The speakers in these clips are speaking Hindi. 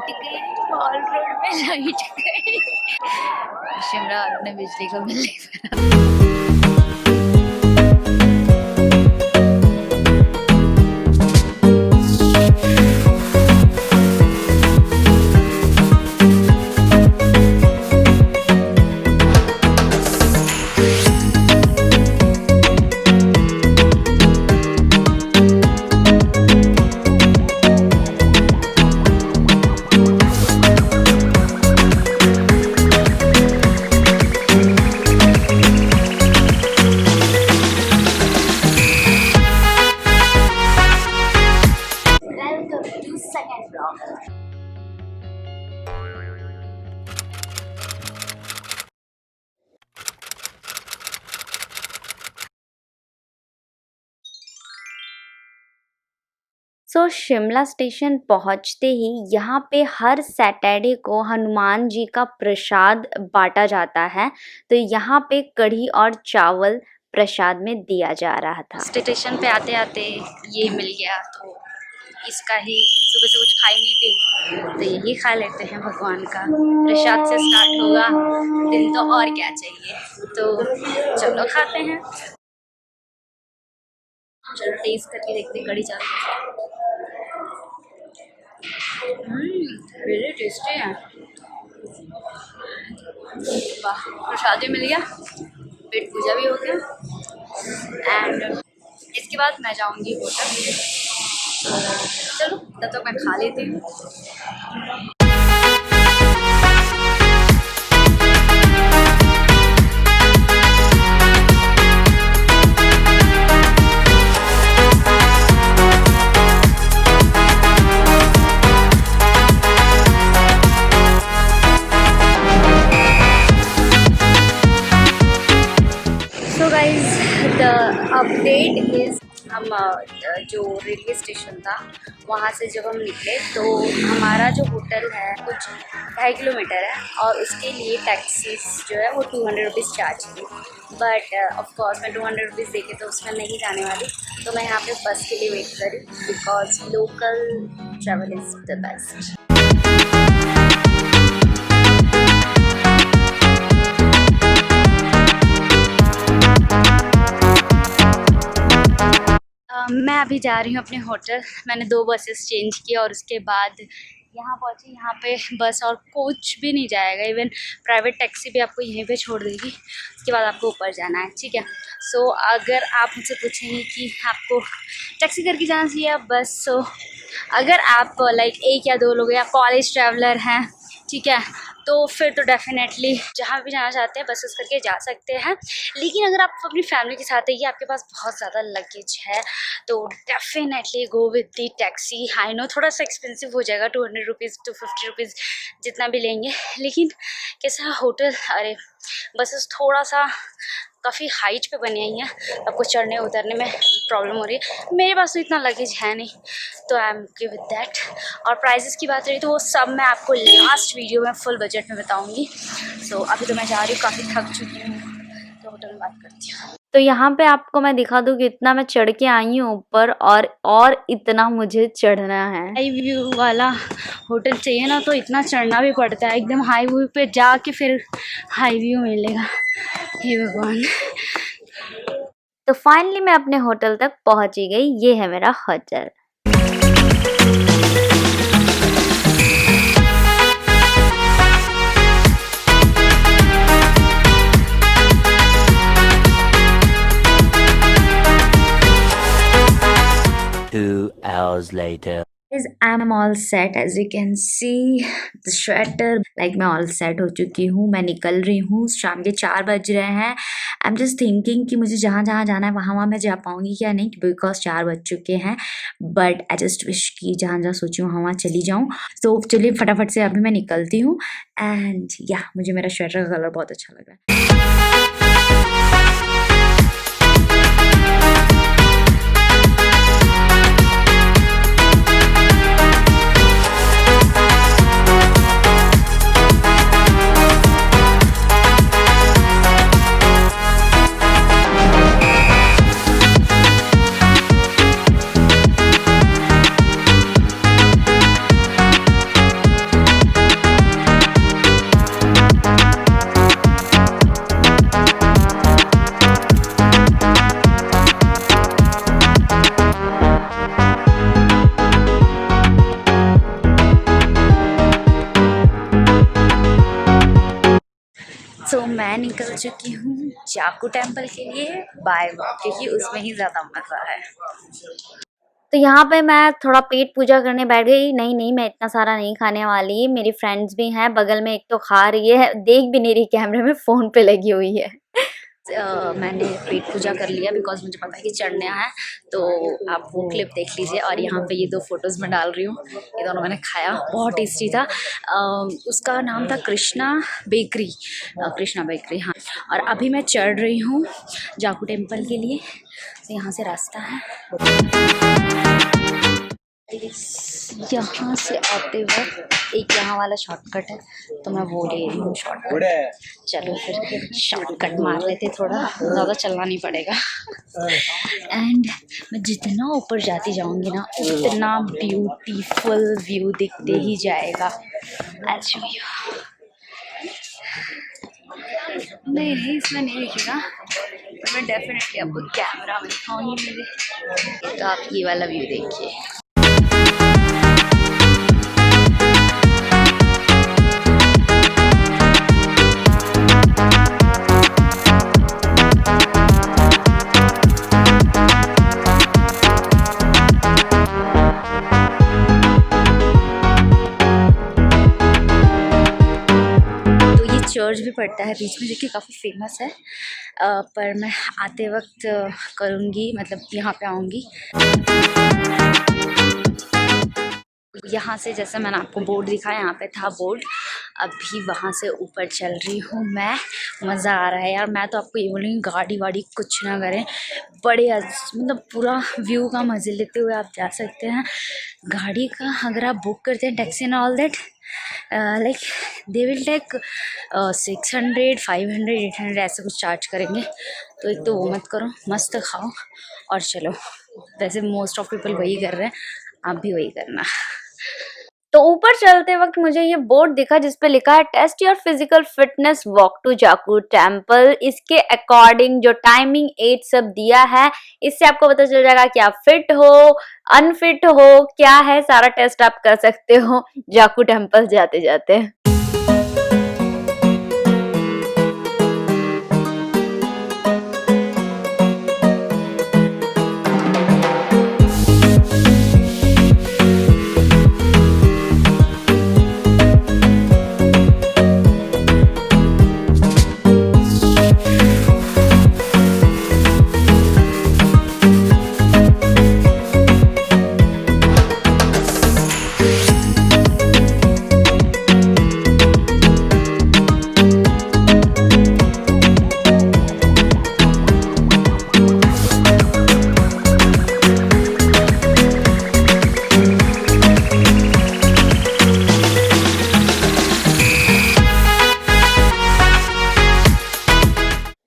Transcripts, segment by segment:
लाइट गई, मॉल रोड में लाइट गई। शिमला वालों ने बिजली का बिल नहीं भरा। सो शिमला स्टेशन पहुंचते ही यहाँ पे हर सैटरडे को हनुमान जी का प्रसाद बांटा जाता है। तो यहाँ पे कढ़ी और चावल प्रसाद में दिया जा रहा था। स्टेशन पे आते आते ये मिल गया, तो इसका ही सुबह से कुछ खाई नहीं थी, तो यही खा लेते हैं। भगवान का प्रसाद से स्टार्ट होगा दिन, तो और क्या चाहिए। तो चलो खाते हैं। चलो टेस्ट करके देखते हैं कढ़ी चावल। वेरी टेस्टी है। वाह, प्रसाद भी मिल गया, पेट पूजा भी हो गया, एंड इसके बाद मैं जाऊंगी होटल। चलो तब तक मैं खा लेती हूँ। अपडेट इज़, हम जो रेलवे स्टेशन था वहाँ से जब हम निकले तो हमारा जो होटल है कुछ 2.5 किलोमीटर है, और उसके लिए टैक्सीज जो है वो 200 रुपीज़ चार्ज की। बट ऑफकोर्स मैं 200 रुपीज़ देके तो उसमें नहीं जाने वाली, तो मैं यहाँ पे बस के लिए वेट करी, because local travel is the best. मैं अभी जा रही हूँ अपने होटल। मैंने 2 बसेस चेंज की और उसके बाद यहाँ पहुँची। यहाँ पे बस और कोच भी नहीं जाएगा, इवन प्राइवेट टैक्सी भी आपको यहीं पे छोड़ देगी। उसके बाद आपको ऊपर जाना है, ठीक है। सो अगर आप मुझसे पूछेंगे कि आपको टैक्सी करके जाना चाहिए या बस, सो अगर आप लाइक 1 या 2 लोग या कॉलेज ट्रैवलर हैं, ठीक है, तो फिर तो डेफिनेटली जहाँ भी जाना चाहते हैं बसेस करके जा सकते हैं। लेकिन अगर आप अपनी फैमिली के साथ है या आपके पास बहुत ज़्यादा लगेज है, तो definitely go with the taxi. I know थोड़ा सा एक्सपेंसिव हो जाएगा, 200 रुपीज़ to 50 रुपीज़ जितना भी लेंगे, लेकिन कैसा होटल, अरे बसेस थोड़ा सा काफ़ी हाइट पे बनी हुई हैं, आपको चढ़ने उतरने में प्रॉब्लम हो रही है। मेरे पास तो इतना लगेज है नहीं, तो I am okay with that. और प्राइसेस की बात रही तो वो सब मैं आपको लास्ट वीडियो में फुल बजट में बताऊंगी। सो अभी तो मैं जा रही हूँ, काफ़ी थक चुकी हूँ, तो होटल में बात करती हूँ। तो यहाँ पे आपको मैं दिखा दूँ कि इतना मैं चढ़ के आई हूँ ऊपर, और इतना मुझे चढ़ना है। हाई व्यू वाला होटल चाहिए ना, तो इतना चढ़ना भी पड़ता है। एकदम हाई व्यू पे जाके फिर हाई व्यू मिलेगा। हे भगवान। तो फाइनली मैं अपने होटल तक पहुँच ही गई। ये है मेरा hotel. Two hours later. I'm all set, as you can see the sweater, like मैं all set हो चुकी हूँ। मैं निकल रही हूँ, शाम के 4 बज रहे हैं। I'm just thinking कि मुझे जहाँ जहाँ जाना है वहाँ मैं जा पाऊँगी क्या नहीं, बिकॉज 4 बज चुके हैं। बट I just wish कि जहाँ जहाँ सोची हूँ वहाँ चली जाऊँ। तो चलिए फटाफट से अभी मैं निकलती हूँ। एंड या मुझे मेरा स्वेटर का कलर बहुत अच्छा लग रहा है। मैं निकल चुकी हूँ जाकू टेम्पल के लिए बाय वॉक, क्योंकि उसमें ही ज़्यादा मज़ा है। तो यहाँ पे मैं थोड़ा पेट पूजा करने बैठ गई। नहीं मैं इतना सारा नहीं खाने वाली, मेरी फ्रेंड्स भी हैं बगल में, एक तो खा रही है, देख भी नहीं रही कैमरे में, फ़ोन पे लगी हुई है। मैंने पेट पूजा कर लिया बिकॉज मुझे पता है कि चढ़ने है, तो आप वो क्लिप देख लीजिए। और यहाँ पे ये 2 फोटोज़ मैं डाल रही हूँ, ये दोनों मैंने खाया, बहुत टेस्टी था। उसका नाम था कृष्णा बेकरी, कृष्णा बेकरी, हाँ। और अभी मैं चढ़ रही हूँ जाकू टेम्पल के लिए, तो यहाँ से रास्ता है। यहाँ से आते वक्त एक यहाँ वाला शॉर्टकट है, तो मैं वो ले रही हूँ शॉर्टकट। चलो फिर शॉर्टकट मार लेते, थोड़ा ज़्यादा चलना नहीं पड़ेगा। एंड मैं जितना ऊपर जाती जाऊँगी ना, उतना ब्यूटीफुल व्यू दिखते ही जाएगा। I'll show you। नहीं इसमें नहीं दिखेगा, पर मैं डेफिनेटली आपको कैमरा में दिखाऊंगी मेरे। तो आप ये वाला व्यू देखिए। चर्च भी पड़ता है बीच में, जो कि काफ़ी फेमस है, पर मैं आते वक्त करूँगी, मतलब यहाँ पे आऊँगी। यहाँ से जैसे मैंने आपको बोर्ड दिखाया, यहाँ पे था बोर्ड, अभी वहाँ से ऊपर चल रही हूँ मैं। मज़ा आ रहा है यार। मैं तो आपको ये बोलूँगी, गाड़ी वाड़ी कुछ ना करें, बड़े मतलब पूरा व्यू का मज़े लेते हुए आप जा सकते हैं। गाड़ी का अगर आप बुक करते हैं, taxi and all that, like they will take 600, 500, 800 ऐसे कुछ चार्ज करेंगे। तो एक तो वो मत करो, मस्त खाओ और चलो। वैसे मोस्ट ऑफ पीपल वही कर रहे हैं, आप भी वही करना। तो ऊपर चलते वक्त मुझे ये बोर्ड दिखा जिस पे लिखा है test your physical fitness walk to Jakhu temple. इसके अकॉर्डिंग जो टाइमिंग एज सब दिया है, इससे आपको पता चल जाएगा कि आप फिट हो, अनफिट हो, क्या है, सारा टेस्ट आप कर सकते हो जाकू टेम्पल जाते जाते।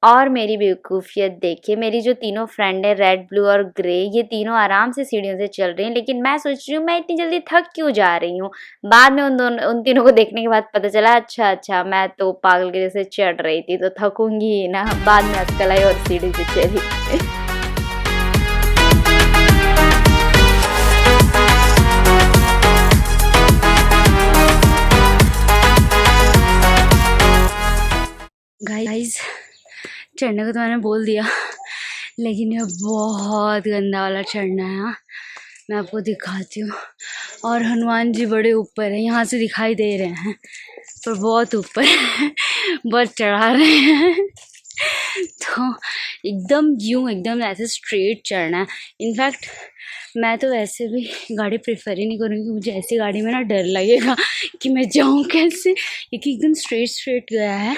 और मेरी बेवकूफ़ियत देखिए, मेरी जो तीनों फ्रेंड है, रेड, ब्लू और ग्रे, ये तीनों आराम से सीढ़ियों से चल रही हैं, लेकिन मैं सोच रही हूँ मैं इतनी जल्दी थक क्यों जा रही हूँ। बाद में उन तीनों को देखने के बाद पता चला, अच्छा मैं तो पागल के जैसे चढ़ रही थी, तो थकूंगी ही ना। बाद में अक्ल आई और सीढ़ी से चली। गाइस, चढ़ने को तो मैंने बोल दिया, लेकिन ये बहुत गंदा वाला चढ़ना है। हाँ, मैं आपको दिखाती हूँ। और हनुमान जी बड़े ऊपर हैं, यहाँ से दिखाई दे रहे हैं, पर बहुत ऊपर बहुत चढ़ा रहे हैं। तो एकदम ऐसे स्ट्रेट चढ़ना है। इनफैक्ट मैं तो वैसे भी गाड़ी प्रेफर ही नहीं करूँगी, मुझे ऐसी गाड़ी में ना डर लगेगा कि मैं जाऊँ कैसे, क्योंकि एकदम स्ट्रेट गया है।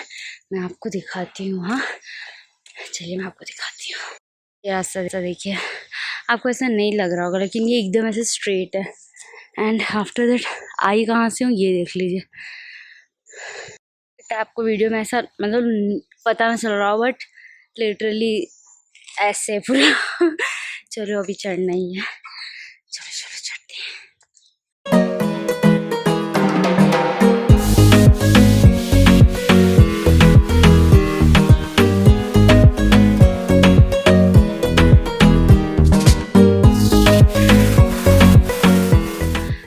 मैं आपको दिखाती हूँ। हाँ चलिए मैं आपको दिखाती हूँ। ये रास्ता देखिए, आपको ऐसा नहीं लग रहा होगा, लेकिन ये एकदम ऐसे स्ट्रेट है। एंड आफ्टर दैट आई कहाँ से हूँ ये देख लीजिए। आपको वीडियो में ऐसा मतलब पता नहीं चल रहा, बट लिटरली ऐसे पूरा। चलो अभी चढ़ना ही है, चलो चढ़ते हैं।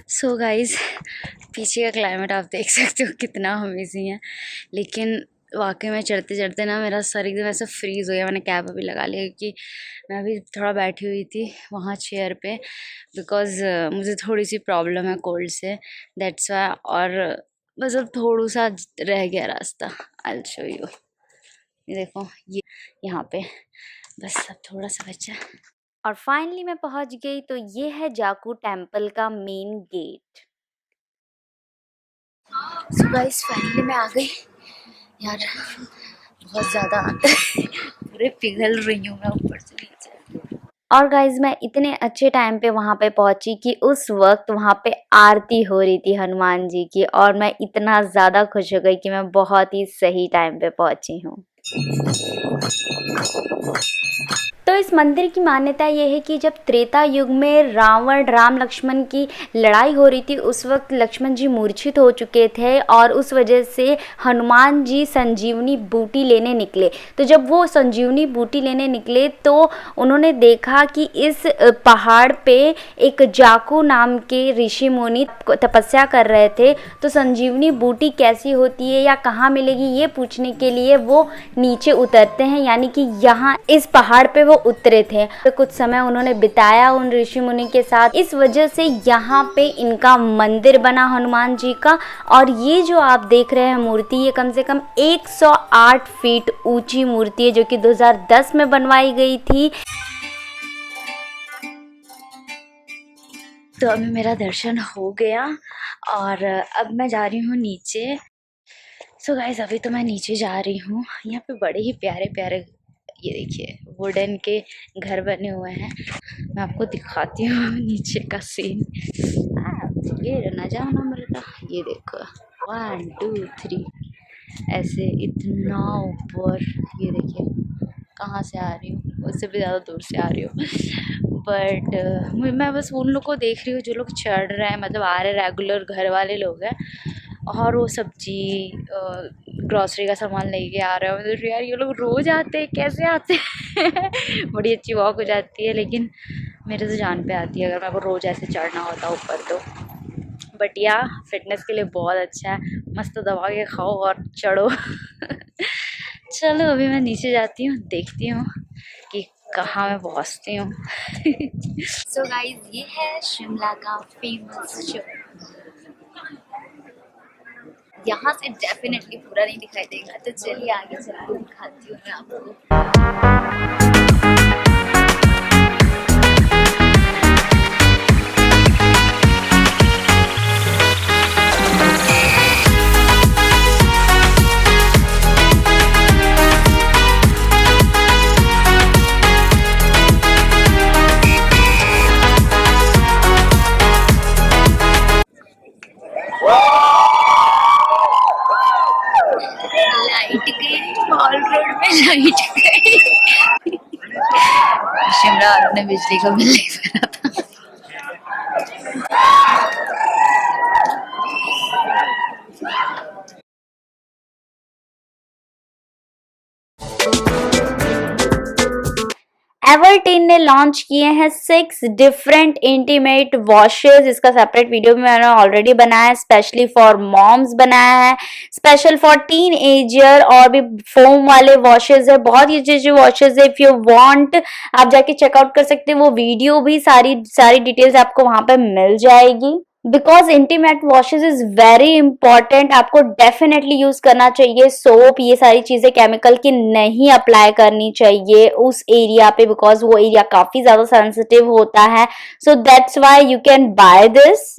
सो गाइज, पीछे का क्लाइमेट आप देख सकते हो कितना अमेजिंग है, लेकिन वाकई में चढ़ते चढ़ते ना मेरा सर एकदम ऐसे फ्रीज हो गया। मैंने कैप अभी लगा लिया क्योंकि मैं अभी थोड़ा बैठी हुई थी वहाँ चेयर पे, बिकॉज मुझे थोड़ी सी प्रॉब्लम है कोल्ड से, दैट्स वाई। और बस अब थोड़ा सा रह गया रास्ता, आई शो यू। ये देखो, ये यहाँ पे बस अब थोड़ा सा बचा और फाइनली मैं पहुँच गई। तो ये है जाकू टेम्पल का main gate. So guys finally मैं आ गई यार, बहुत ज़्यादा पूरे पिघल रही हूँ मैं ऊपर से नीचे। और गाइज मैं इतने अच्छे टाइम पे वहाँ पे पहुँची कि उस वक्त वहाँ पे आरती हो रही थी हनुमान जी की, और मैं इतना ज़्यादा खुश हो गई कि मैं बहुत ही सही टाइम पे पहुँची हूँ। तो इस मंदिर की मान्यता ये है कि जब त्रेता युग में राम लक्ष्मण की लड़ाई हो रही थी, उस वक्त लक्ष्मण जी मूर्छित हो चुके थे और उस वजह से हनुमान जी संजीवनी बूटी लेने निकले। तो जब वो संजीवनी बूटी लेने निकले तो उन्होंने देखा कि इस पहाड़ पे एक जाकू नाम के ऋषि मुनि तपस्या कर रहे थे। तो संजीवनी बूटी कैसी होती है या कहाँ मिलेगी ये पूछने के लिए वो नीचे उतरते हैं, यानी कि यहाँ इस पहाड़ पे वो उतरे थे। तो कुछ समय उन्होंने बिताया उन ऋषि मुनि के साथ। इस वजह से यहाँ पे इनका मंदिर बना हनुमान जी का। और ये जो आप देख रहे हैं मूर्ति, ये कम से कम 108 फीट ऊंची मूर्ति है जो कि 2010 में बनवाई गई थी। तो अभी मेरा दर्शन हो गया और अब मैं जा रही हूँ नीचे। सो गाइस अभी तो मैं नीचे जा रही हूँ। यहाँ पे बड़े ही प्यारे प्यारे, ये देखिए, वुडन के घर बने हुए हैं। मैं आपको दिखाती हूँ नीचे का सीन। ये ना जाओ ना मरता, ये देखो 1 2 3 ऐसे इतना ऊपर। ये देखिए कहाँ से आ रही हूँ, उससे भी ज़्यादा दूर से आ रही हूँ। बट मैं बस उन लोग को देख रही हूँ जो लोग चढ़ रहे हैं, मतलब आ रहे रेगुलर घर वाले लोग हैं। और वो सब्जी ग्रॉसरी का सामान लेके आ रहे हो। मतलब यार ये लोग रोज़ आते हैं, कैसे आते हैं? बड़ी अच्छी वॉक हो जाती है, लेकिन मेरे तो जान पे आती है अगर मेरे को रोज़ ऐसे चढ़ना होता ऊपर तो। बट या फिटनेस के लिए बहुत अच्छा है, मस्त दबा के खाओ और चढ़ो। चलो अभी मैं नीचे जाती हूँ, देखती हूँ कि कहाँ मैं पहुँचती हूँ। सो गाइस ये है शिमला का फेमस चौक। यहाँ से डेफिनेटली पूरा नहीं दिखाई देगा, तो चलिए आगे चलकर दिखाती हूँ मैं आपको। लाइट गई, मॉल रोड में लाइट गई। शिमला वालों ने बिजली का बिल नहीं भरा था। एवर्टीन ने लॉन्च किए हैं 6 डिफरेंट इंटीमेट वॉशेस। इसका सेपरेट वीडियो भी मैंने ऑलरेडी बनाया है, स्पेशली फॉर मॉम्स बनाया है, स्पेशल फॉर टीन एजर। और भी फोम वाले वॉशेस है, बहुत ही अच्छे वॉशेस है। इफ यू वांट आप जाके चेकआउट कर सकते हैं, वो वीडियो भी सारी डिटेल्स आपको वहां पे मिल जाएगी। Because intimate washes is very important, आपको डेफिनेटली यूज करना चाहिए। सोप ये सारी चीजें केमिकल की नहीं अप्लाई करनी चाहिए उस एरिया पे, बिकॉज वो एरिया काफी ज्यादा सेंसिटिव होता है। So that's why you can by this.